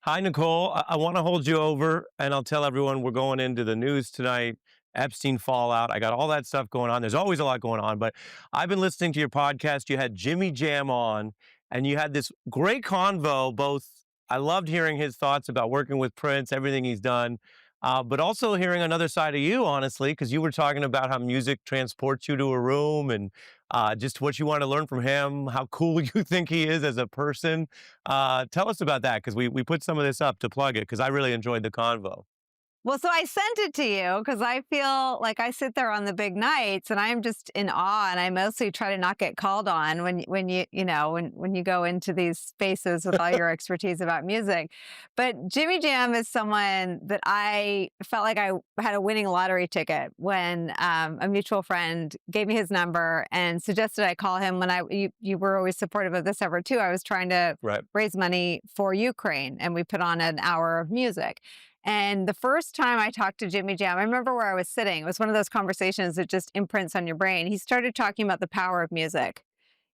Hi, Nicole. I want to hold you over and I'll tell everyone we're going into the news tonight. Epstein fallout. I got all that stuff going on. There's always a lot going on, but I've been listening to your podcast. You had Jimmy Jam on and you had this great convo. Both, I loved hearing his thoughts about working with Prince, everything he's done, but also hearing another side of you, honestly, because you were talking about how music transports you to a room and just what you want to learn from him, how cool you think he is as a person. Tell us about that because we put some of this up to plug it because I really enjoyed the convo. Well, so I sent it to you because I feel like I sit there on the big nights and I'm just in awe, and I mostly try to not get called on when when you go into these spaces with all your expertise about music. But Jimmy Jam is someone that I felt like I had a winning lottery ticket when a mutual friend gave me his number and suggested I call him when you were always supportive of this effort too. I was trying to Right. raise money for Ukraine, and we put on an hour of music. And the first time I talked to Jimmy Jam, I remember where I was sitting. It was one of those conversations that just imprints on your brain. He started talking about the power of music.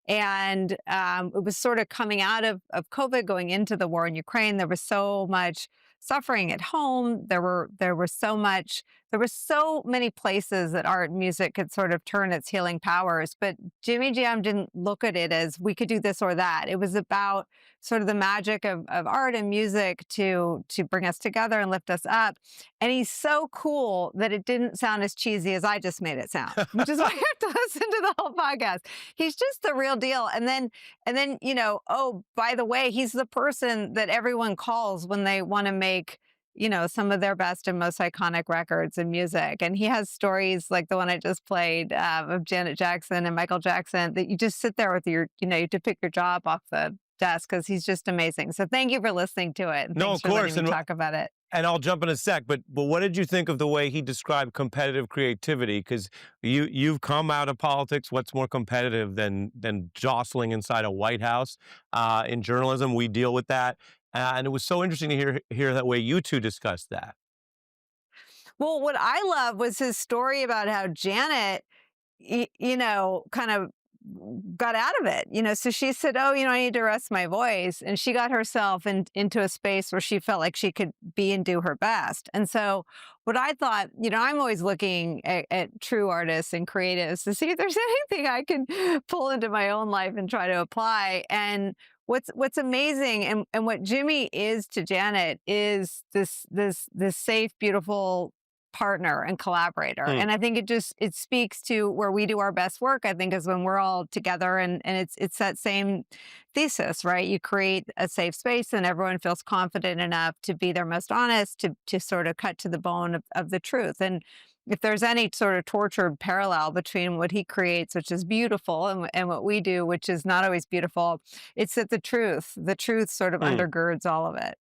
And it was sort of coming out of COVID, going into the war in Ukraine. There was so much suffering at home. There were so many places that art and music could sort of turn its healing powers. But Jimmy Jam didn't look at it as we could do this or that. It was about sort of the magic of art and music to bring us together and lift us up. And he's so cool that it didn't sound as cheesy as I just made it sound, which is why I have to listen to the whole podcast. He's just the real deal. And then, oh, by the way, he's the person that everyone calls when they want to make, some of their best and most iconic records and music. And he has stories like the one I just played of Janet Jackson and Michael Jackson that you just sit there with you have to pick your jaw up off the desk because he's just amazing. So thank you for listening to it. And No, thanks of for letting course, me talk about it. and I'll jump in a sec. But what did you think of the way he described competitive creativity? Because you've come out of politics. What's more competitive than jostling inside a White House? In journalism, we deal with that, and it was so interesting to hear that way you two discussed that. Well, what I love was his story about how Janet, kind of got out of it. So she said, "Oh, I need to rest my voice," and she got herself into a space where she felt like she could be and do her best. And so, what I thought, I'm always looking at true artists and creatives to see if there's anything I can pull into my own life and try to apply. And what's amazing and what Jimmy is to Janet is this safe, beautiful partner and collaborator. Hmm. And I think it speaks to where we do our best work, I think, is when we're all together and it's that same thesis, right? You create a safe space and everyone feels confident enough to be their most honest, to sort of cut to the bone of the truth. And if there's any sort of tortured parallel between what he creates, which is beautiful, and what we do, which is not always beautiful, it's that the truth sort of Hmm. undergirds all of it.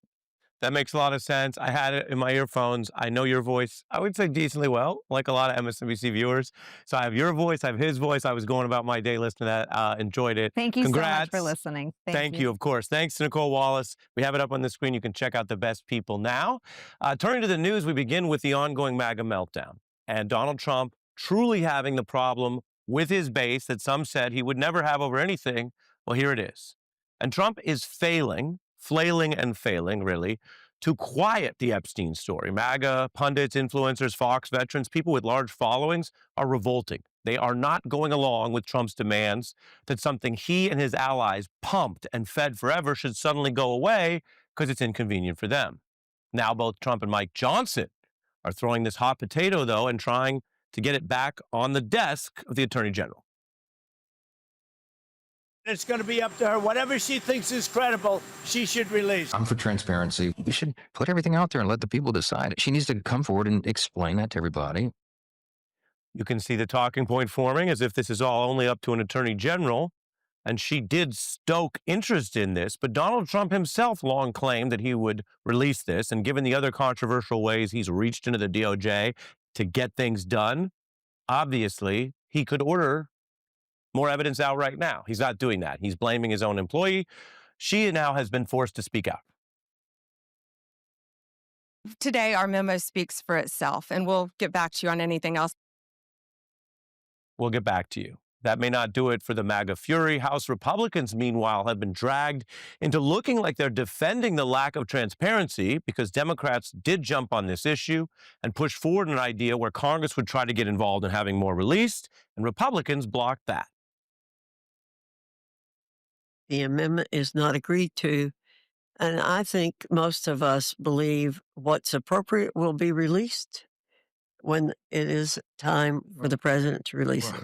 That makes a lot of sense. I had it in my earphones. I know your voice, I would say decently well, like a lot of MSNBC viewers. So I have your voice, I have his voice. I was going about my day listening to that, enjoyed it. Thank you so much for Congrats. listening. Thank Thank you. you, of course. Thanks to Nicole Wallace. We have it up on the screen. You can check out the best people now. Turning to the news, we begin with the ongoing MAGA meltdown and Donald Trump truly having the problem with his base that some said he would never have over anything. Well, here it is. And Trump is flailing and failing, really, to quiet the Epstein story. MAGA, pundits, influencers, Fox veterans, people with large followings are revolting. They are not going along with Trump's demands that something he and his allies pumped and fed forever should suddenly go away because it's inconvenient for them. Now, both Trump and Mike Johnson are throwing this hot potato, though, and trying to get it back on the desk of the attorney general. It's going to be up to her. Whatever she thinks is credible, she should release. I'm for transparency. We should put everything out there and let the people decide. She needs to come forward and explain that to everybody. You can see the talking point forming as if this is all only up to an attorney general. And she did stoke interest in this, but Donald Trump himself long claimed that he would release this. And given the other controversial ways he's reached into the DOJ to get things done, obviously he could order more evidence out right now. He's not doing that. He's blaming his own employee. She now has been forced to speak out. Today, our memo speaks for itself, and we'll get back to you on anything else. We'll get back to you. That may not do it for the MAGA fury. House Republicans, meanwhile, have been dragged into looking like they're defending the lack of transparency because Democrats did jump on this issue and push forward an idea where Congress would try to get involved in having more released, and Republicans blocked that. The amendment is not agreed to. And I think most of us believe what's appropriate will be released when it is time for the president to release it.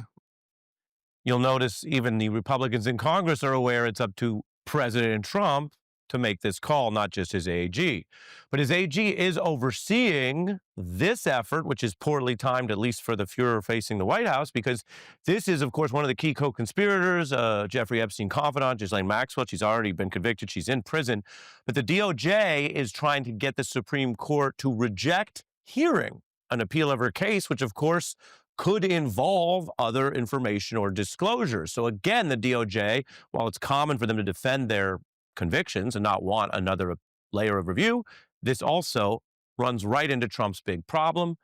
You'll notice even the Republicans in Congress are aware it's up to President Trump to make this call, not just his AG. But his AG is overseeing this effort, which is poorly timed, at least for the Fuhrer facing the White House, because this is, of course, one of the key co-conspirators, Jeffrey Epstein confidant, Ghislaine Maxwell. She's already been convicted. She's in prison. But the DOJ is trying to get the Supreme Court to reject hearing an appeal of her case, which, of course, could involve other information or disclosures. So again, the DOJ, while it's common for them to defend their convictions and not want another layer of review, this also runs right into Trump's big problem.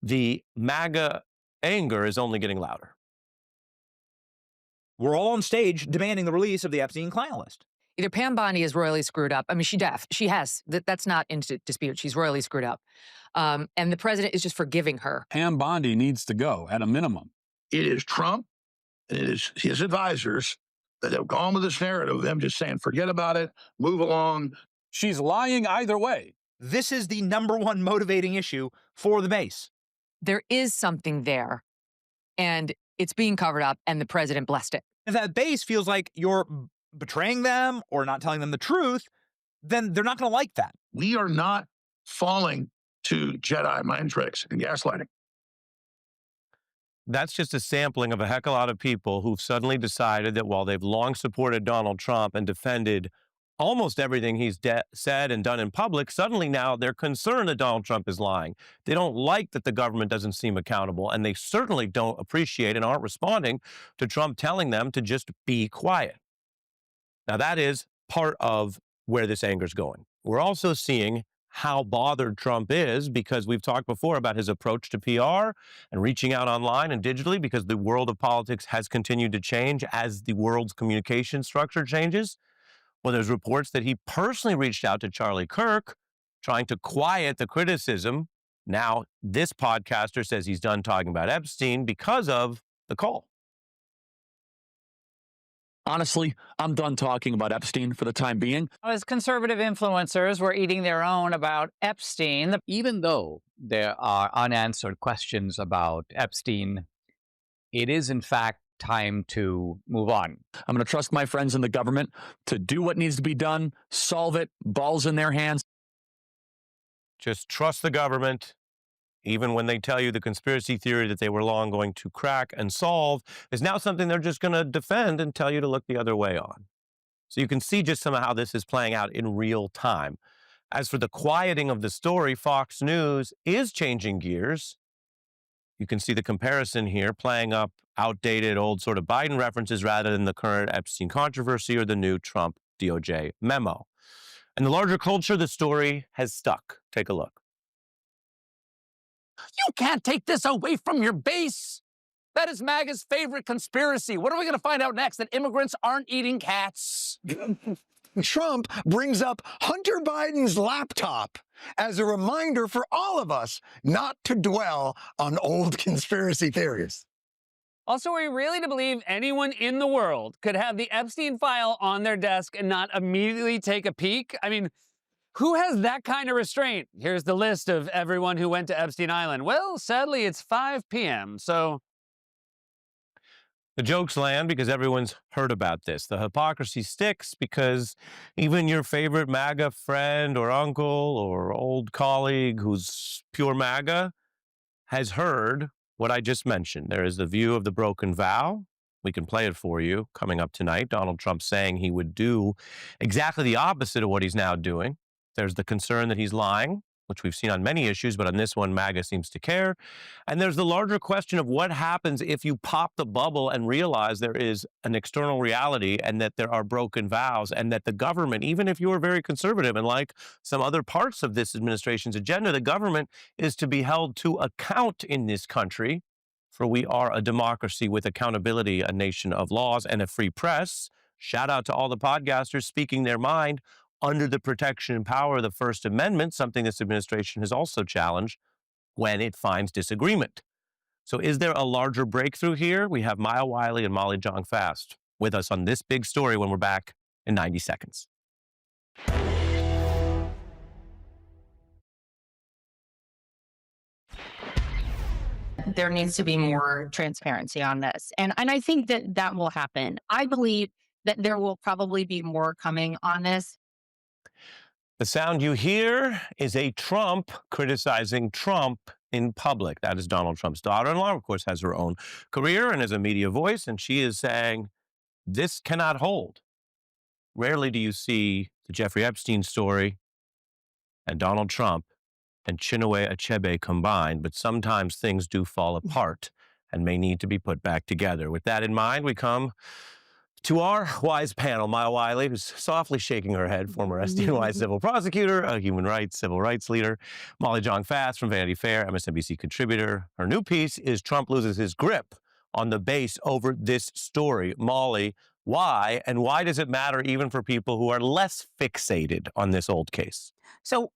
The MAGA anger is only getting louder. We're all on stage demanding the release of the Epstein client list. Either Pam Bondi is royally screwed up. I mean, she has. That's not in dispute. She's royally screwed up. And the president is just forgiving her. Pam Bondi needs to go at a minimum. It is Trump and it is his advisors that have gone with this narrative of them just saying, forget about it, move along. She's lying either way. This is the #1 motivating issue for the base. There is something there, and it's being covered up, and the president blessed it. If that base feels like you're betraying them or not telling them the truth, then they're not going to like that. We are not falling to Jedi mind tricks and gaslighting. That's just a sampling of a heck of a lot of people who've suddenly decided that while they've long supported Donald Trump and defended almost everything he's said and done in public, suddenly now they're concerned that Donald Trump is lying. They don't like that the government doesn't seem accountable, and they certainly don't appreciate and aren't responding to Trump telling them to just be quiet. Now, that is part of where this anger is going. We're also seeing how bothered Trump is because we've talked before about his approach to PR and reaching out online and digitally because the world of politics has continued to change as the world's communication structure changes. Well, there's reports that he personally reached out to Charlie Kirk trying to quiet the criticism. Now, this podcaster says he's done talking about Epstein because of the call. Honestly, I'm done talking about Epstein for the time being. As conservative influencers were eating their own about Epstein. Even though there are unanswered questions about Epstein, it is in fact time to move on. I'm going to trust my friends in the government to do what needs to be done, solve it, balls in their hands. Just trust the government. Even when they tell you the conspiracy theory that they were long going to crack and solve is now something they're just going to defend and tell you to look the other way on. So you can see just some of how this is playing out in real time. As for the quieting of the story, Fox News is changing gears. You can see the comparison here, playing up outdated old sort of Biden references rather than the current Epstein controversy or the new Trump DOJ memo. In the larger culture, the story has stuck. Take a look. You can't take this away from your base. That is MAGA's favorite conspiracy. What are we going to find out next? That immigrants aren't eating cats? Trump brings up Hunter Biden's laptop as a reminder for all of us not to dwell on old conspiracy theories. Also, are you really to believe anyone in the world could have the Epstein file on their desk and not immediately take a peek? I mean, who has that kind of restraint? Here's the list of everyone who went to Epstein Island. Well, sadly, it's 5 p.m., so... The jokes land because everyone's heard about this. The hypocrisy sticks because even your favorite MAGA friend or uncle or old colleague who's pure MAGA has heard what I just mentioned. There is the view of the broken vow. We can play it for you coming up tonight. Donald Trump saying he would do exactly the opposite of what he's now doing. There's the concern that he's lying, which we've seen on many issues, but on this one, MAGA seems to care. And there's the larger question of what happens if you pop the bubble and realize there is an external reality and that there are broken vows and that the government, even if you are very conservative and like some other parts of this administration's agenda, the government is to be held to account in this country for we are a democracy with accountability, a nation of laws, and a free press. Shout out to all the podcasters speaking their mind under the protection and power of the First Amendment, something this administration has also challenged when it finds disagreement. So is there a larger breakthrough here? We have Maya Wiley and Molly Jong-Fast with us on this big story when we're back in 90 seconds. There needs to be more transparency on this. And I think that that will happen. I believe that there will probably be more coming on this. The sound you hear is a Trump criticizing Trump in public. That is Donald Trump's daughter-in-law, of course, has her own career and is a media voice, and she is saying, this cannot hold. Rarely do you see the Jeffrey Epstein story and Donald Trump and Chinua Achebe combined, but sometimes things do fall apart and may need to be put back together. With that in mind, we come to our wise panel, Maya Wiley, who's softly shaking her head, former SDNY civil prosecutor, a human rights, civil rights leader. Molly Jong-Fast from Vanity Fair, MSNBC contributor. Her new piece is Trump Loses His Grip on the Base Over This Story. Molly, why? And why does it matter even for people who are less fixated on this old case? So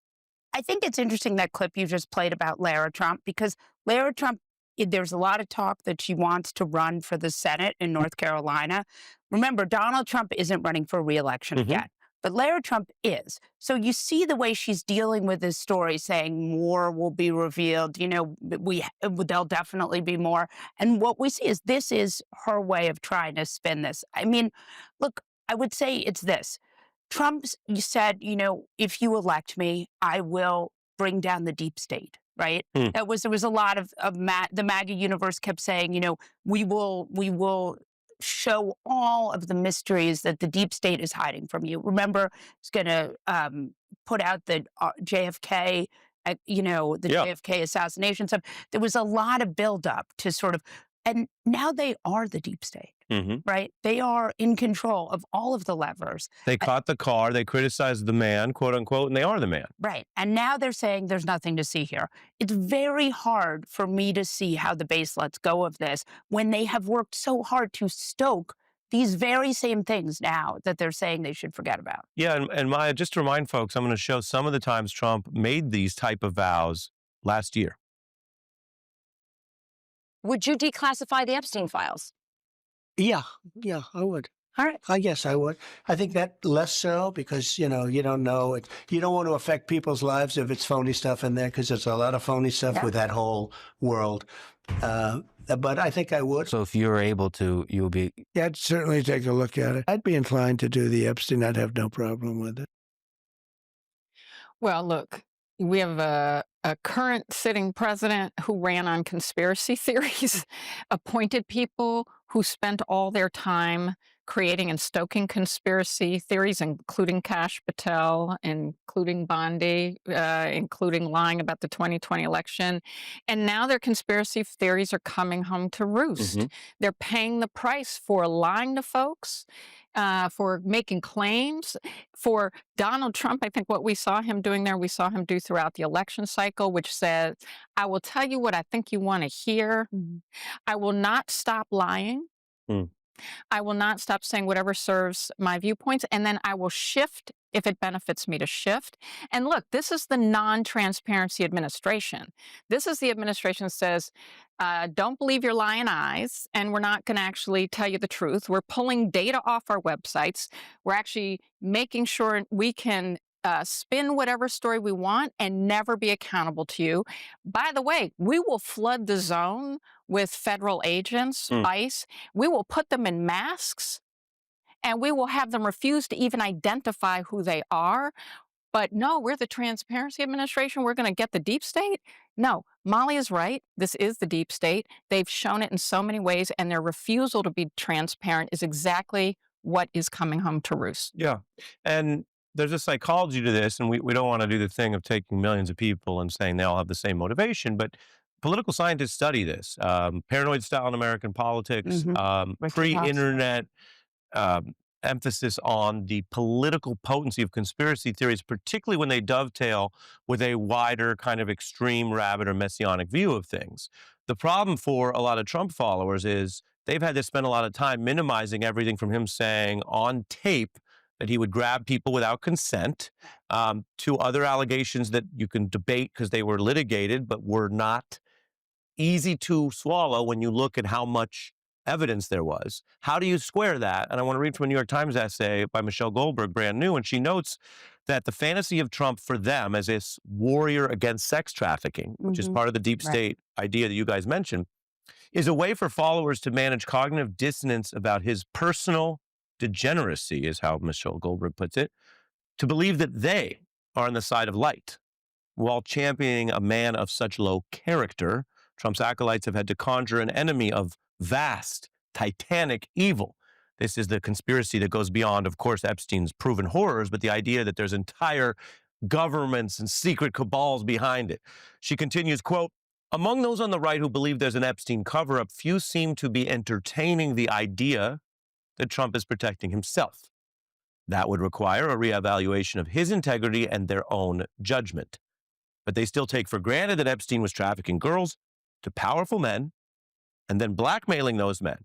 I think it's interesting that clip you just played about Lara Trump, because Lara Trump, there's a lot of talk that she wants to run for the Senate in North Carolina. Remember, Donald Trump isn't running for re-election again, but Lara Trump is. So you see the way she's dealing with this story, saying more will be revealed. You know, there'll definitely be more. And what we see is this is her way of trying to spin this. I mean, look, I would say it's this. You said, you know, if you elect me, I will bring down the deep state, right? There was a lot of the MAGA universe kept saying, you know, we will show all of the mysteries that the deep state is hiding from you. Remember, it's going to put out the JFK, JFK assassination stuff. There was a lot of buildup to sort of, and now they are the deep state. Right? They are in control of all of the levers. They caught the car, they criticized the man, quote unquote, and they are the man. Right. And now they're saying there's nothing to see here. It's very hard for me to see how the base lets go of this when they have worked so hard to stoke these very same things now that they're saying they should forget about. Yeah, and Maya, just to remind folks, I'm going to show some of the times Trump made these type of vows last year. Would you declassify the Epstein files? Yeah, I would. All right. I guess I would. I think that less so because, you know, you don't know it. You don't want to affect people's lives if it's phony stuff in there, because there's a lot of phony stuff with that whole world. But I think I would. So if you're able to, you'll be... Yeah, I'd certainly take a look at it. I'd be inclined to do the Epstein. I'd have no problem with it. Well, look, we have a current sitting president who ran on conspiracy theories, appointed people who spent all their time creating and stoking conspiracy theories, including Kash Patel, including Bondi, including lying about the 2020 election. And now their conspiracy theories are coming home to roost. They're paying the price for lying to folks, for making claims. For Donald Trump, I think what we saw him doing there, we saw him do throughout the election cycle, which says, I will tell you what I think you want to hear. I will not stop lying. I will not stop saying whatever serves my viewpoints, and then I will shift if it benefits me to shift. And look, this is the non-transparency administration. This is the administration that says, don't believe your lying eyes, and we're not going to actually tell you the truth. We're pulling data off our websites. We're actually making sure we can spin whatever story we want and never be accountable to you. By the way, we will flood the zone with federal agents, ICE. We will put them in masks, and we will have them refuse to even identify who they are. But no, we're the transparency administration. We're going to get the deep state. No, Molly is right. This is the deep state. They've shown it in so many ways, and their refusal to be transparent is exactly what is coming home to roost. Yeah. And there's a psychology to this, and we don't want to do the thing of taking millions of people and saying they all have the same motivation, but political scientists study this. Paranoid style in American politics, pre-internet emphasis on the political potency of conspiracy theories, particularly when they dovetail with a wider kind of extreme rabbit or messianic view of things. The problem for a lot of Trump followers is they've had to spend a lot of time minimizing everything from him saying on tape that he would grab people without consent, to other allegations that you can debate because they were litigated, but were not easy to swallow when you look at how much evidence there was. How do you square that? And I want to read from a New York Times essay by Michelle Goldberg, brand new, and she notes that the fantasy of Trump for them as this warrior against sex trafficking, which is part of the deep state idea that you guys mentioned, is a way for followers to manage cognitive dissonance about his personal degeneracy, is how Michelle Goldberg puts it, to believe that they are on the side of light. While championing a man of such low character, Trump's acolytes have had to conjure an enemy of vast, titanic evil. This is the conspiracy that goes beyond, of course, Epstein's proven horrors, but the idea that there's entire governments and secret cabals behind it. She continues, quote, among those on the right who believe there's an Epstein cover-up, few seem to be entertaining the idea that Trump is protecting himself. That would require a reevaluation of his integrity and their own judgment. But they still take for granted that Epstein was trafficking girls to powerful men and then blackmailing those men,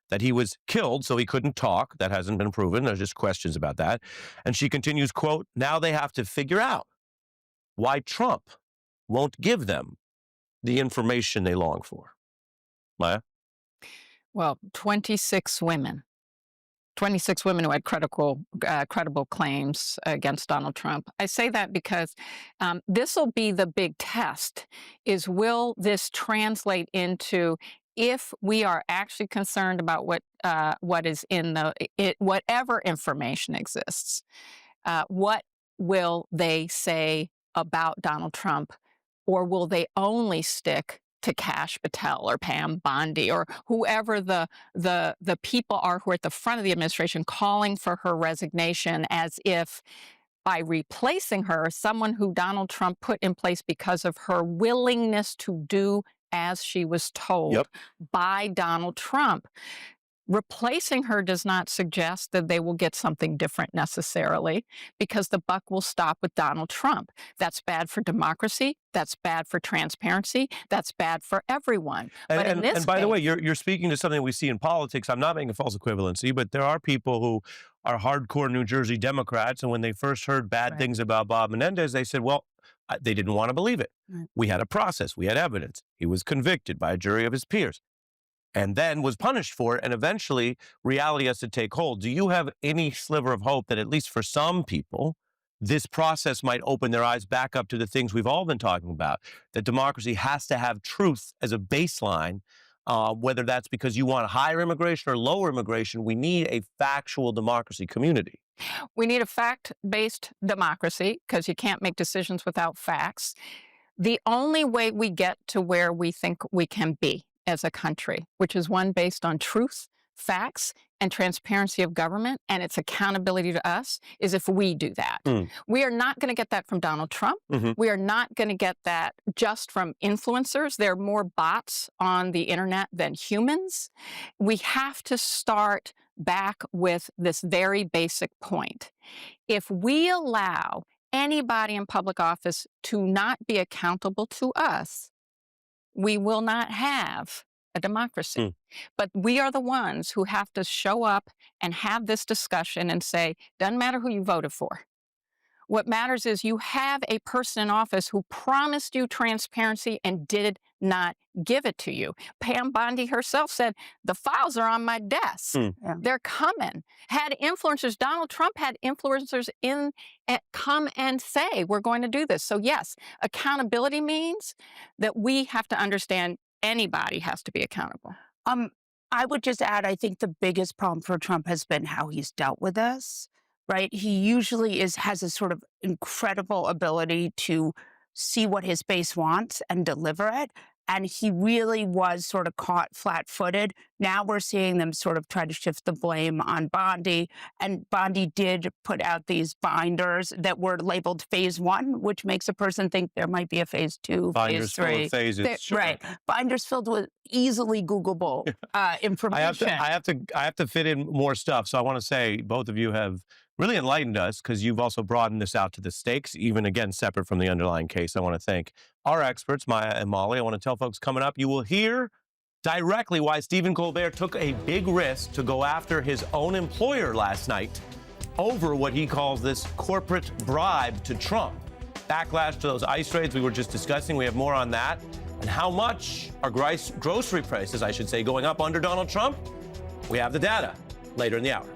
that he was killed so he couldn't talk. That hasn't been proven. There's just questions about that. And she continues, quote, now they have to figure out why Trump won't give them the information they long for. Maya? Well, 26 women who had credible claims against Donald Trump. I say that because this will be the big test, is will this translate into, if we are actually concerned about what is in whatever information exists, what will they say about Donald Trump, or will they only stick to Kash Patel or Pam Bondi or whoever the people are who are at the front of the administration calling for her resignation, as if by replacing her, someone who Donald Trump put in place because of her willingness to do as she was told by Donald Trump. Replacing her does not suggest that they will get something different necessarily, because the buck will stop with Donald Trump. That's bad for democracy. That's bad for transparency. That's bad for everyone. And by the way, you're speaking to something we see in politics. I'm not making a false equivalency, but there are people who are hardcore New Jersey Democrats, and when they first heard bad things about Bob Menendez, they said, well, they didn't want to believe it. We had a process. We had evidence. He was convicted by a jury of his peers, and then was punished for it, and eventually reality has to take hold. Do you have any sliver of hope that at least for some people, this process might open their eyes back up to the things we've all been talking about, that democracy has to have truth as a baseline, whether that's because you want higher immigration or lower immigration? We need a factual democracy community. We need a fact-based democracy, because you can't make decisions without facts. The only way we get to where we think we can be as a country, which is one based on truth, facts, and transparency of government and its accountability to us, is if we do that. We are not going to get that from Donald Trump. We are not going to get that just from influencers. There are more bots on the internet than humans. We have to start back with this very basic point. If we allow anybody in public office to not be accountable to us, we will not have a democracy. But we are the ones who have to show up and have this discussion and say, doesn't matter who you voted for. What matters is you have a person in office who promised you transparency and did not give it to you. Pam Bondi herself said, the files are on my desk. They're coming. Had influencers, Donald Trump had influencers come and say, we're going to do this. So yes, accountability means that we have to understand anybody has to be accountable. I would just add, I think the biggest problem for Trump has been how he's dealt with this, right? He usually has a sort of incredible ability to see what his base wants and deliver it. And he really was sort of caught flat-footed. Now we're seeing them sort of try to shift the blame on Bondi. And Bondi did put out these binders that were labeled phase 1, which makes a person think there might be a phase 2, Binders phase 3. full of phases. Right. Binders filled with easily Googleable information. I have to fit in more stuff. So I want to say both of you have really enlightened us because you've also broadened this out to the stakes, even again, separate from the underlying case. I want to thank our experts, Maya and Molly. I want to tell folks coming up, you will hear directly why Stephen Colbert took a big risk to go after his own employer last night over what he calls this corporate bribe to Trump. Backlash to those ICE raids we were just discussing. We have more on that. And how much are grocery prices, I should say, going up under Donald Trump? We have the data later in the hour.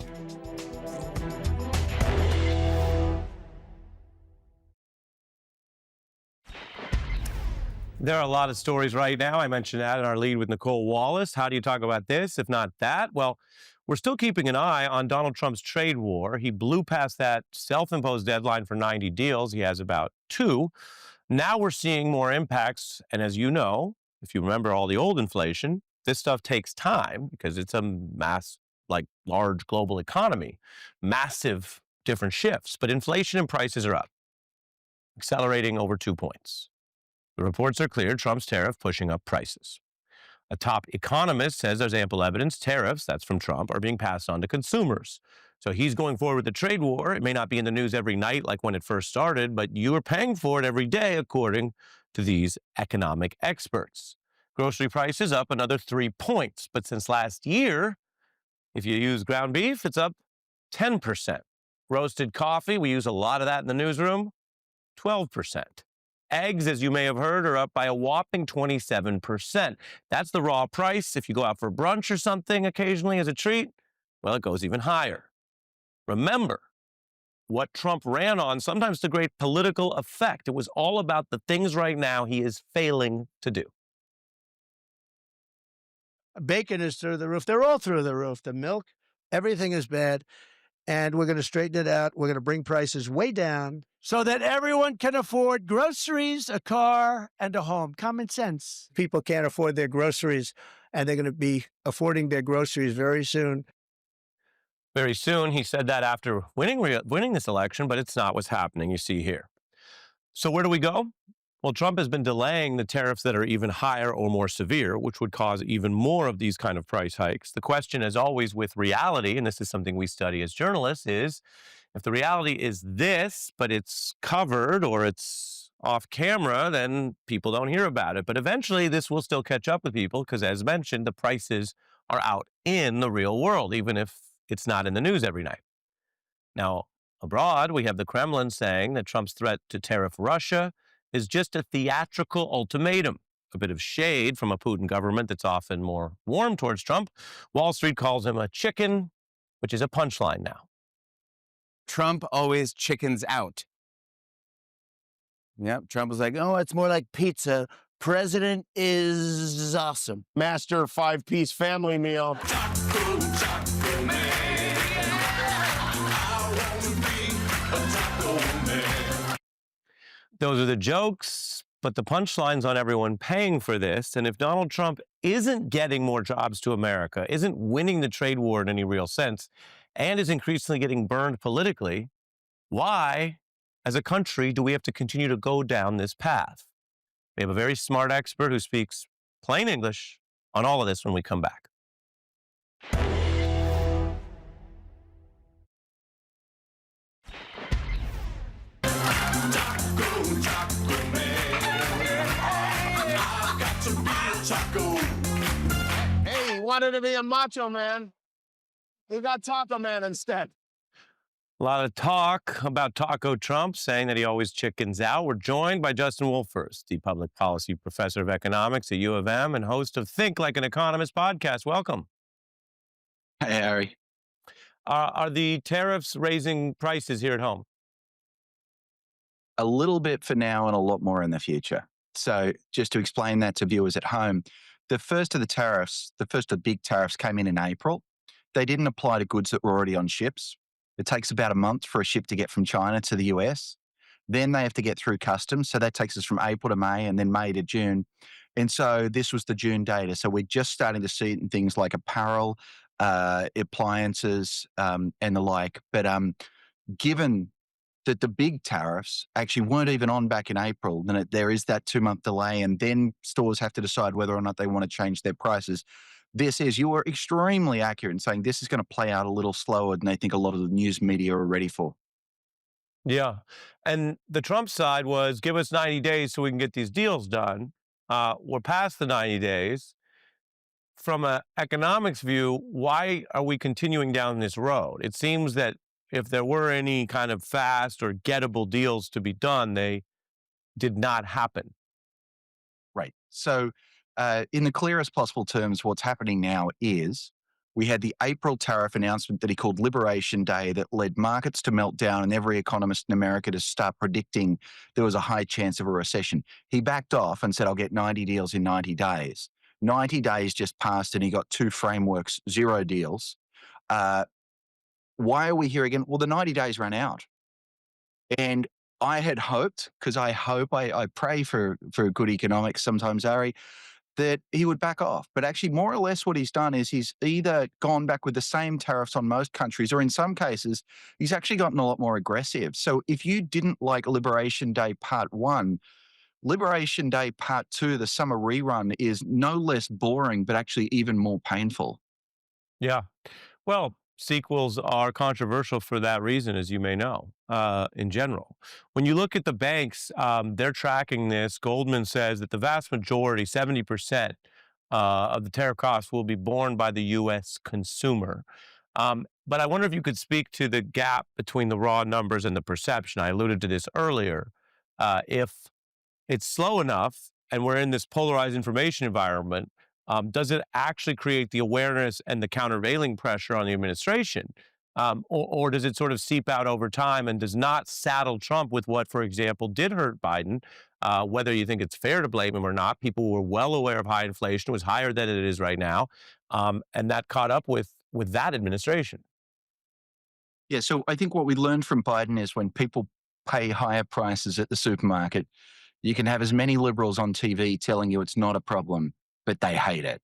There are a lot of stories right now. I mentioned that in our lead with Nicole Wallace. How do you talk about this, if not that? Well, we're still keeping an eye on Donald Trump's trade war. He blew past that self-imposed deadline for 90 deals. He has about 2. Now we're seeing more impacts. And as you know, if you remember all the old inflation, this stuff takes time because it's a large global economy, massive different shifts. But inflation and prices are up, accelerating over 2 points. The reports are clear, Trump's tariff pushing up prices. A top economist says there's ample evidence tariffs, that's from Trump, are being passed on to consumers. So he's going forward with the trade war. It may not be in the news every night like when it first started, but you are paying for it every day, according to these economic experts. Grocery prices up another 3 points. But since last year, if you use ground beef, it's up 10%. Roasted coffee, we use a lot of that in the newsroom, 12%. Eggs, as you may have heard, are up by a whopping 27%. That's the raw price. If you go out for brunch or something occasionally as a treat, well, it goes even higher. Remember, what Trump ran on, sometimes to great political effect. It was all about the things right now he is failing to do. Bacon is through the roof. They're all through the roof. The milk, everything is bad. And we're going to straighten it out. We're going to bring prices way down so that everyone can afford groceries, a car, and a home. Common sense. People can't afford their groceries, and they're going to be affording their groceries very soon. Very soon, he said that after winning this election, but it's not what's happening, you see here. So where do we go? Well, Trump has been delaying the tariffs that are even higher or more severe, which would cause even more of these kind of price hikes. The question, as always, with reality, and this is something we study as journalists, is if the reality is this, but it's covered or it's off camera, then people don't hear about it. But eventually, this will still catch up with people because, as mentioned, the prices are out in the real world, even if it's not in the news every night. Now, abroad, we have the Kremlin saying that Trump's threat to tariff Russia is just a theatrical ultimatum, a bit of shade from a Putin government that's often more warm towards Trump. Wall Street calls him a chicken, which is a punchline now. Trump always chickens out. Yep, Trump was like, oh, it's more like pizza. President is awesome. Master 5-piece family meal. Those are the jokes, but the punchline's on everyone paying for this. And if Donald Trump isn't getting more jobs to America, isn't winning the trade war in any real sense, and is increasingly getting burned politically, why, as a country, do we have to continue to go down this path? We have a very smart expert who speaks plain English on all of this when we come back. Hey, he wanted to be a macho man. He got Taco Man instead. A lot of talk about Taco Trump, saying that he always chickens out. We're joined by Justin Wolfers, the public policy professor of economics at U of M and host of Think Like an Economist podcast. Welcome. Hey, Harry. Are the tariffs raising prices here at home? A little bit for now and a lot more in the future. So just to explain that to viewers at home, the first of the big tariffs came in April. They didn't apply to goods that were already on ships. It takes about a month for a ship to get from China to the US. Then they have to get through customs. So that takes us from April to May and then May to June. And so this was the June data. So we're just starting to see it in things like apparel, appliances, and the like. But given that the big tariffs actually weren't even on back in April, then there is that 2-month delay, and then stores have to decide whether or not they want to change their prices. You were extremely accurate in saying this is going to play out a little slower than I think a lot of the news media are ready for. Yeah. And the Trump side was give us 90 days so we can get these deals done. We're past the 90 days. From an economics view, why are we continuing down this road? It seems that if there were any kind of fast or gettable deals to be done, they did not happen. Right. So, in the clearest possible terms, what's happening now is we had the April tariff announcement that he called Liberation Day that led markets to melt down and every economist in America to start predicting there was a high chance of a recession. He backed off and said, I'll get 90 deals in 90 days. 90 days just passed and he got 2 frameworks, 0 deals. Why are we here again? Well, the 90 days ran out. And I had hoped, because I pray for good economics sometimes, Ari, that he would back off. But actually, more or less what he's done is he's either gone back with the same tariffs on most countries, or in some cases, he's actually gotten a lot more aggressive. So if you didn't like Liberation Day Part 1, Liberation Day Part 2, the summer rerun, is no less boring, but actually even more painful. Yeah. Well, sequels are controversial for that reason, as you may know, in general. When you look at the banks, they're tracking this. Goldman says that the vast majority, 70% of the tariff costs will be borne by the U.S. consumer. But I wonder if you could speak to the gap between the raw numbers and the perception. I alluded to this earlier. If it's slow enough and we're in this polarized information environment, does it actually create the awareness and the countervailing pressure on the administration? Or does it sort of seep out over time and does not saddle Trump with what, for example, did hurt Biden? Whether you think it's fair to blame him or not, people were well aware of high inflation. It was higher than it is right now. And that caught up with that administration. Yeah, so I think what we learned from Biden is when people pay higher prices at the supermarket, you can have as many liberals on TV telling you it's not a problem, but they hate it.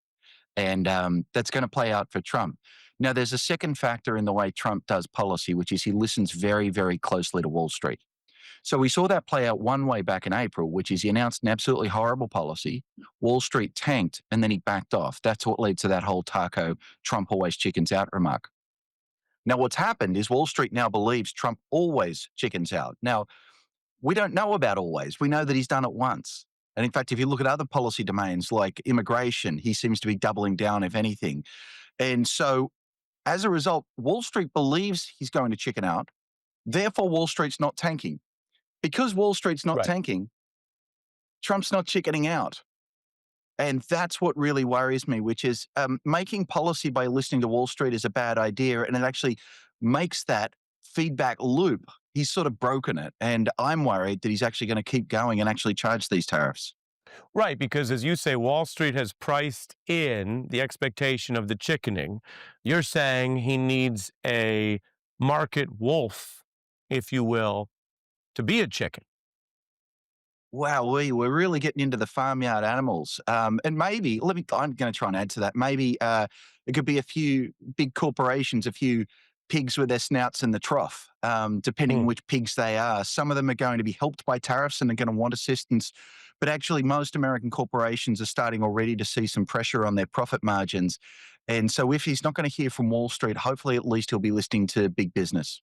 And that's going to play out for Trump. Now, there's a second factor in the way Trump does policy, which is he listens very, very closely to Wall Street. So we saw that play out one way back in April, which is he announced an absolutely horrible policy. Wall Street tanked, and then he backed off. That's what led to that whole taco, Trump always chickens out remark. Now, what's happened is Wall Street now believes Trump always chickens out. Now, we don't know about always. We know that he's done it once. And in fact, if you look at other policy domains like immigration, he seems to be doubling down, if anything. And so as a result, Wall Street believes he's going to chicken out. Therefore, Wall Street's not tanking. Because Wall Street's not tanking, Trump's not chickening out. And that's what really worries me, which is making policy by listening to Wall Street is a bad idea. And it actually makes that feedback loop. He's sort of broken it. And I'm worried that he's actually going to keep going and actually charge these tariffs. Right, because as you say, Wall Street has priced in the expectation of the chickening. You're saying he needs a market wolf, if you will, to be a chicken. Wow, we're really getting into the farmyard animals. And maybe, I'm going to try and add to that. Maybe it could be a few big corporations, a few pigs with their snouts in the trough, depending on which pigs they are. Some of them are going to be helped by tariffs and are going to want assistance. But actually, most American corporations are starting already to see some pressure on their profit margins. And so if he's not going to hear from Wall Street, hopefully at least he'll be listening to big business.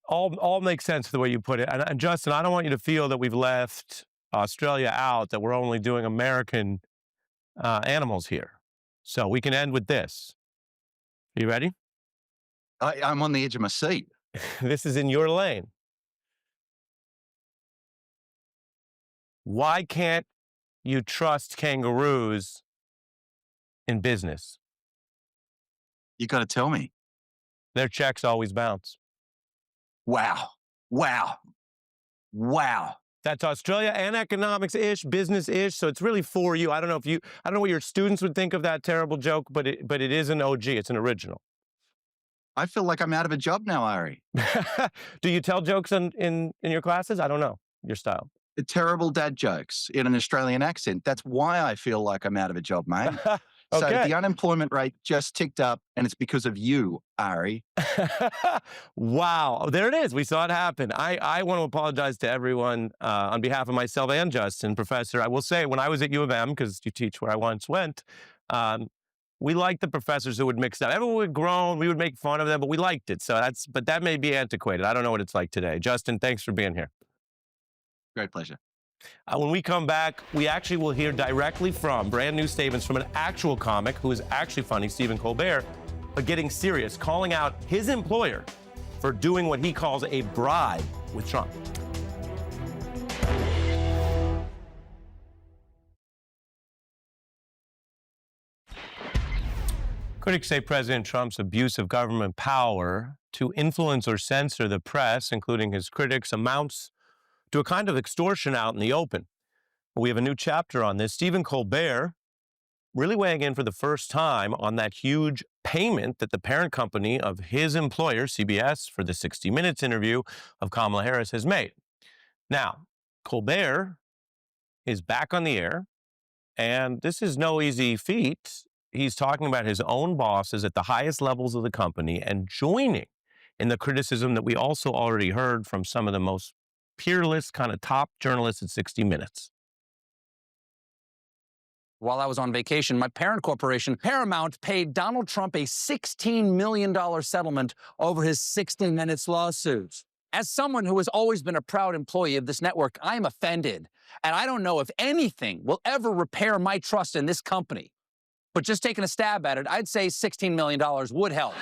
All makes sense the way you put it. And Justin, I don't want you to feel that we've left Australia out, that we're only doing American animals here. So we can end with this. Are you ready? I'm on the edge of my seat. This is in your lane. Why can't you trust kangaroos in business? You got to tell me. Their checks always bounce. Wow. That's Australia and economics-ish, business-ish. So it's really for you. I don't know what your students would think of that terrible joke, but it is an OG. It's an original. I feel like I'm out of a job now, Ari. Do you tell jokes in your classes? I don't know your style. Terrible dad jokes in an Australian accent. That's why I feel like I'm out of a job, mate. So the unemployment rate just ticked up, and it's because of you, Ari. Wow. There it is. We saw it happen. I want to apologize to everyone on behalf of myself and Justin, Professor. I will say, when I was at U of M, because you teach where I once went, We liked the professors who would mix it up. Everyone would groan, we would make fun of them, but we liked it. But that may be antiquated. I don't know what it's like today. Justin, thanks for being here. Great pleasure. When we come back, we actually will hear directly from brand new statements from an actual comic who is actually funny, Stephen Colbert, but getting serious, calling out his employer for doing what he calls a bribe with Trump. Critics say President Trump's abuse of government power to influence or censor the press, including his critics, amounts to a kind of extortion out in the open. We have a new chapter on this. Stephen Colbert really weighing in for the first time on that huge payment that the parent company of his employer, CBS, for the 60 Minutes interview of Kamala Harris has made. Now, Colbert is back on the air, and this is no easy feat. He's talking about his own bosses at the highest levels of the company and joining in the criticism that we also already heard from some of the most peerless kind of top journalists at 60 Minutes. While I was on vacation, my parent corporation, Paramount, paid Donald Trump a $16 million settlement over his 60 Minutes lawsuits. As someone who has always been a proud employee of this network, I am offended. And I don't know if anything will ever repair my trust in this company. But just taking a stab at it, I'd say $16 million would help.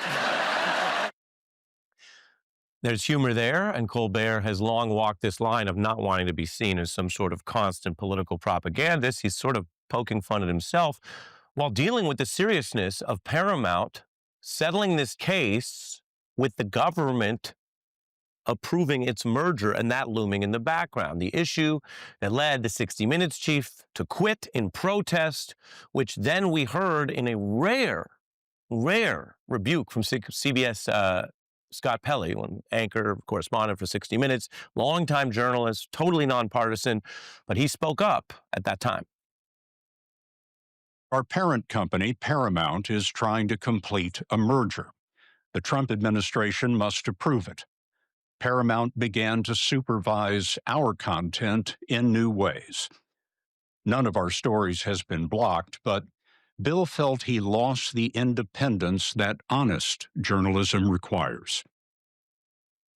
There's humor there, and Colbert has long walked this line of not wanting to be seen as some sort of constant political propagandist. He's sort of poking fun at himself while dealing with the seriousness of Paramount settling this case with the government approving its merger and that looming in the background. The issue that led the 60 Minutes chief to quit in protest, which then we heard in a rare rebuke from CBS Scott Pelley, one anchor, correspondent for 60 Minutes, longtime journalist, totally nonpartisan, but he spoke up at that time. Our parent company, Paramount, is trying to complete a merger. The Trump administration must approve it. Paramount began to supervise our content in new ways. None of our stories has been blocked, but Bill felt he lost the independence that honest journalism requires.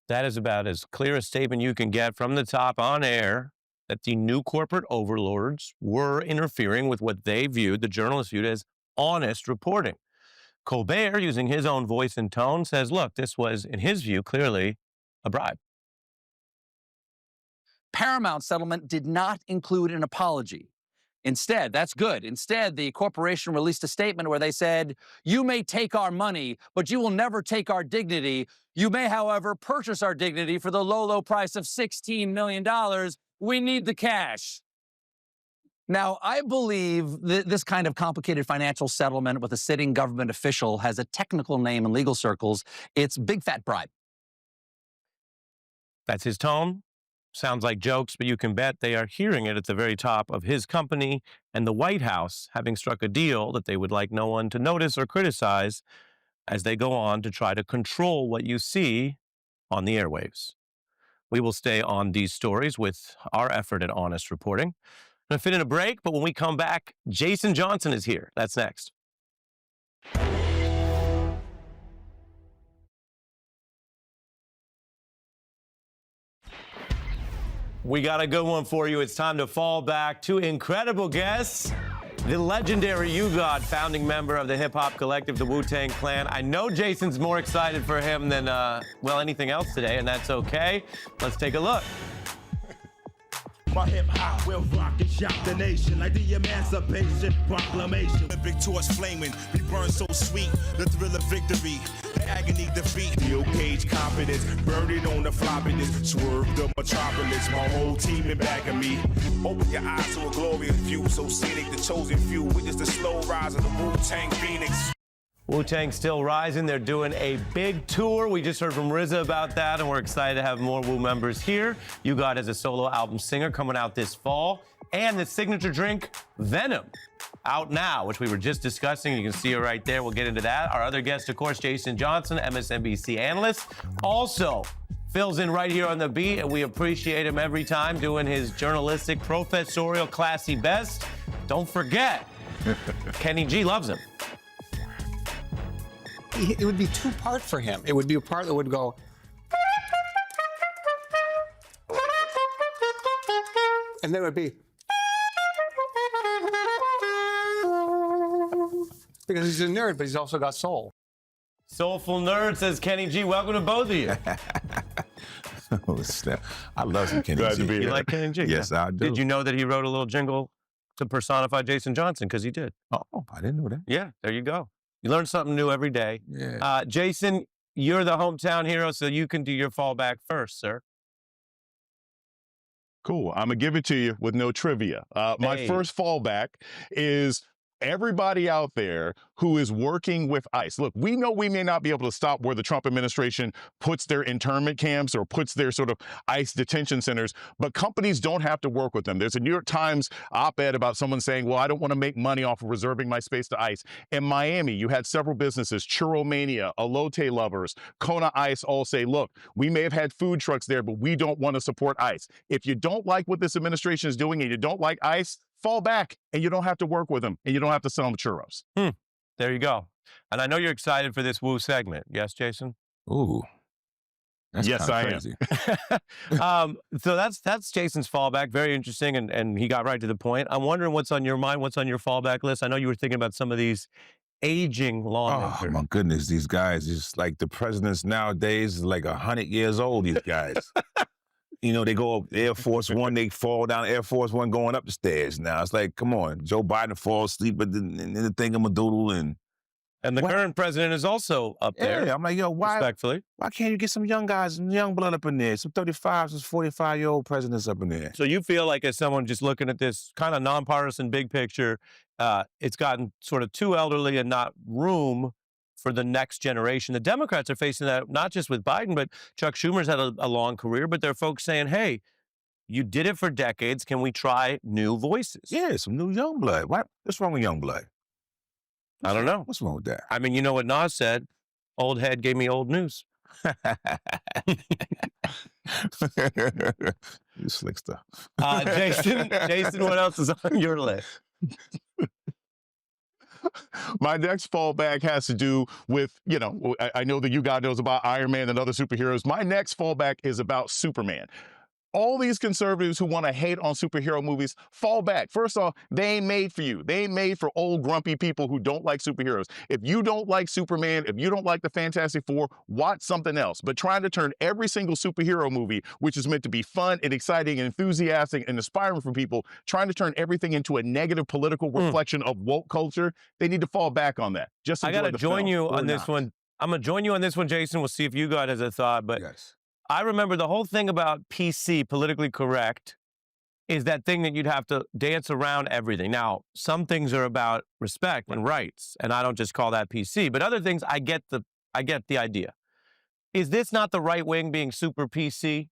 That is about as clear a statement you can get from the top on air that the new corporate overlords were interfering with what they viewed, the journalists viewed, as honest reporting. Colbert, using his own voice and tone, says, look, this was, in his view, clearly a bribe. Paramount settlement did not include an apology. Instead, that's good. Instead, the corporation released a statement where they said, you may take our money, but you will never take our dignity. You may, however, purchase our dignity for the low price of $16 million. We need the cash. Now, I believe that this kind of complicated financial settlement with a sitting government official has a technical name in legal circles. It's big fat bribe. That's his tone. Sounds like jokes, but you can bet they are hearing it at the very top of his company and the White House, having struck a deal that they would like no one to notice or criticize as they go on to try to control what you see on the airwaves. We will stay on these stories with our effort at honest reporting. I'm going to fit in a break, but when we come back, Jason Johnson is here. That's next. We got a good one for you. It's time to fall back to incredible guests. The legendary U-God, founding member of the hip-hop collective, the Wu-Tang Clan. I know Jason's more excited for him than, well, anything else today, and that's okay. Let's take a look. My hip-hop will rock and shock the nation like the Emancipation Proclamation. The big torch flaming, we burn so sweet, the thrill of victory, the agony defeat. Steel cage confidence, burning on the floppiness, swerve the metropolis, my whole team in back of me. Open your eyes to a glorious view, so scenic, the chosen few, witness the slow rise of the Wu-Tang Phoenix. Wu-Tang still rising. They're doing a big tour. We just heard from RZA about that, and we're excited to have more Wu members here. U-God as a solo album singer coming out this fall. And the signature drink, Venom, out now, which we were just discussing. You can see it right there. We'll get into that. Our other guest, of course, Jason Johnson, MSNBC analyst, also fills in right here on the beat, and we appreciate him every time doing his journalistic, professorial, classy best. Don't forget, Kenny G loves him. it would be two-part for him. It would be a part that would go, and then it would be, because he's a nerd, but he's also got soul. Soulful nerd, says Kenny G. Welcome to both of you. Oh, snap. I love some Kenny Glad G. to be here. You like Kenny G? Yes, I do. Did you know that he wrote a little jingle to personify Jason Johnson? Because he did. Oh, I didn't know that. Yeah, there you go. You learn something new every day. Yeah. Jason, you're the hometown hero, so you can do your fallback first, sir. Cool. I'm going to give it to you with no trivia. My first fallback is everybody out there who is working with ICE. Look, we know we may not be able to stop where the Trump administration puts their internment camps or puts their sort of ICE detention centers, but companies don't have to work with them. There's a New York Times op-ed about someone saying, well, I don't want to make money off of reserving my space to ICE. In Miami, you had several businesses, Churromania, Elote Lovers, Kona Ice, all say, look, we may have had food trucks there, but we don't want to support ICE. If you don't like what this administration is doing and you don't like ICE, fall back and you don't have to work with them and you don't have to sell them churros. There you go. And I know you're excited for this Woo segment. Yes, Jason? Ooh. Yes, I am. So that's Jason's fallback. Very interesting, and he got right to the point. I'm wondering what's on your mind, what's on your fallback list. I know you were thinking about some of these aging lawmakers. Oh, my goodness. These guys, just like the presidents nowadays, is like 100 years old, these guys. You know, they go up Air Force One, they fall down Air Force One going up the stairs now. It's like, come on, Joe Biden falls asleep in the thingamadoodle and the current president is also up there. Yeah, I'm like, yo, why can't you get some young guys, some young blood up in there? Some 35, some 45-year-old presidents up in there. So you feel like as someone just looking at this kind of nonpartisan big picture, it's gotten sort of too elderly and not room for the next generation. The Democrats are facing that not just with Biden, but Chuck Schumer's had a long career, but there are folks saying, hey, you did it for decades. Can we try new voices? Yeah, some new young blood. What's wrong with young blood? I don't know. What's wrong with that? I mean, you know what Nas said? Old head gave me old news. You slick stuff. Jason, what else is on your list? My next fallback has to do with, you know, I know that you guys knows about Iron Man and other superheroes. My next fallback is about Superman. All these conservatives who want to hate on superhero movies, fall back. First off, they ain't made for you. They ain't made for old grumpy people who don't like superheroes. If you don't like Superman, if you don't like the Fantastic Four, watch something else. But trying to turn every single superhero movie, which is meant to be fun and exciting and enthusiastic and inspiring for people, trying to turn everything into a negative political reflection of woke culture, they need to fall back on that. Just I got to join you on this one. I'm going to join you on this one, Jason. We'll see if you got it as a thought. But yes. I remember the whole thing about PC, politically correct, is that thing that you'd have to dance around everything. Now, some things are about respect and rights, and I don't just call that PC. But other things, I get the idea. Is this not the right wing being super PC?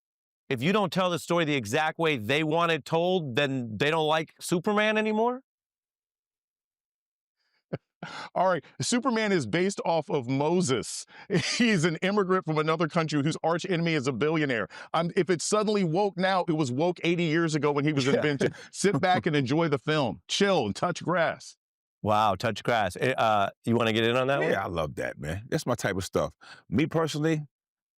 If you don't tell the story the exact way they want it told, then they don't like Superman anymore? All right, Superman is based off of Moses. He's an immigrant from another country whose arch enemy is a billionaire. If it's suddenly woke now, it was woke 80 years ago when he was invented. Sit back and enjoy the film. Chill and touch grass. Wow, touch grass. You want to get in on that one? Yeah, I love that, man. That's my type of stuff. Me personally,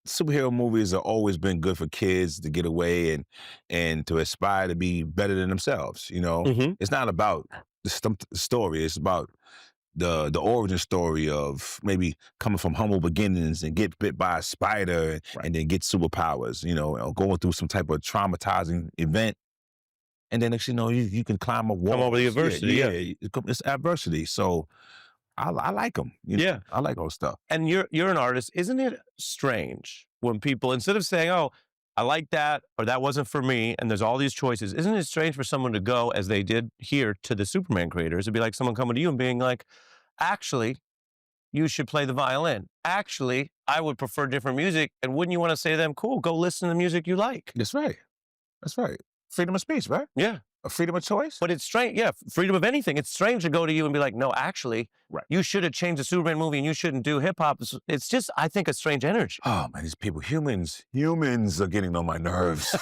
superhero movies have always been good for kids to get away and to aspire to be better than themselves. You know, It's not about the story. It's about the origin story of maybe coming from humble beginnings and get bit by a spider and then get superpowers, you know, or going through some type of traumatizing event. And then next, you know, you can climb a wall. Come over the adversity, yeah. It's adversity. So I like them. Yeah. I like all stuff. And you're an artist. Isn't it strange when people, instead of saying, oh, I like that, or that wasn't for me, and there's all these choices, isn't it strange for someone to go, as they did here, to the Superman creators? It'd be like someone coming to you and being like, actually, you should play the violin. Actually, I would prefer different music. And wouldn't you want to say to them, cool, go listen to the music you like? That's right. That's right. Freedom of speech, right? Yeah. A freedom of choice? But it's strange. Yeah, freedom of anything. It's strange to go to you and be like, no, actually, you should have changed the Superman movie and you shouldn't do hip hop. It's just, I think, a strange energy. Oh, man, these people, humans are getting on my nerves.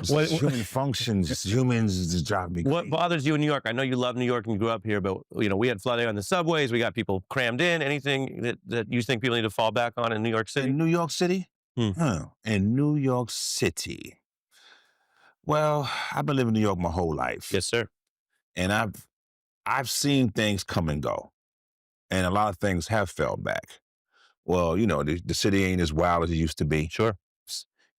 What- human functions, humans just drive me What crazy. bothers you in New York? I know you love New York and you grew up here, but we had flooding on the subways. We got people crammed in. Anything that you think people need to fall back on in New York City? In New York City? In New York City. Well, I've been living in New York my whole life. Yes, sir. And I've seen things come and go. And a lot of things have fell back. Well, the city ain't as wild as it used to be. Sure.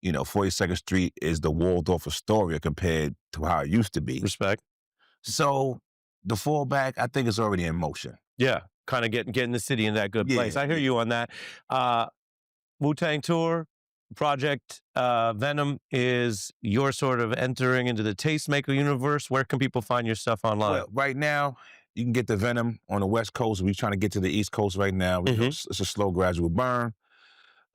42nd Street is the Waldorf Astoria compared to how it used to be. Respect. So the fallback, I think, is already in motion. Yeah, kind of getting the city in that good place. I hear you on that. Wu-Tang Tour, Project Venom is your sort of entering into the Tastemaker universe. Where can people find your stuff online? Well, right now, you can get the Venom on the West Coast. We're trying to get to the East Coast right now. It's a slow, gradual burn.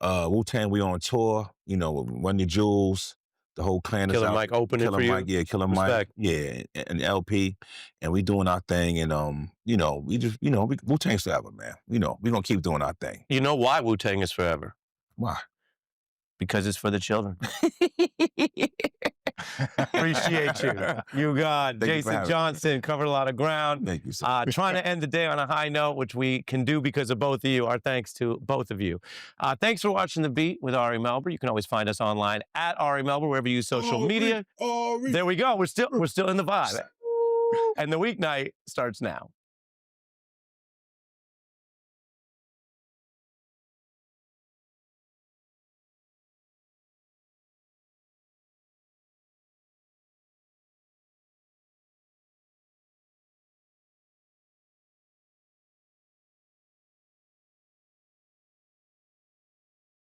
Wu-Tang, we on tour. Run Your Jewels, the whole clan is Killer out. Mike opening Killer for you? Mike, yeah, Killer Respect. Mike, yeah, and LP, and we doing our thing, and we just, Wu-Tang's forever, man. We gonna keep doing our thing. You know why Wu-Tang is forever? Why? Because it's for the children. Appreciate you. You got Thank you for Jason having me. Johnson, covered a lot of ground. Thank you, sir. Trying to end the day on a high note, which we can do because of both of you. Our thanks to both of you. Thanks for watching The Beat with Ari Melber. You can always find us online at Ari Melber, wherever you use social media. There we go. We're still in the vibe. And the weeknight starts now.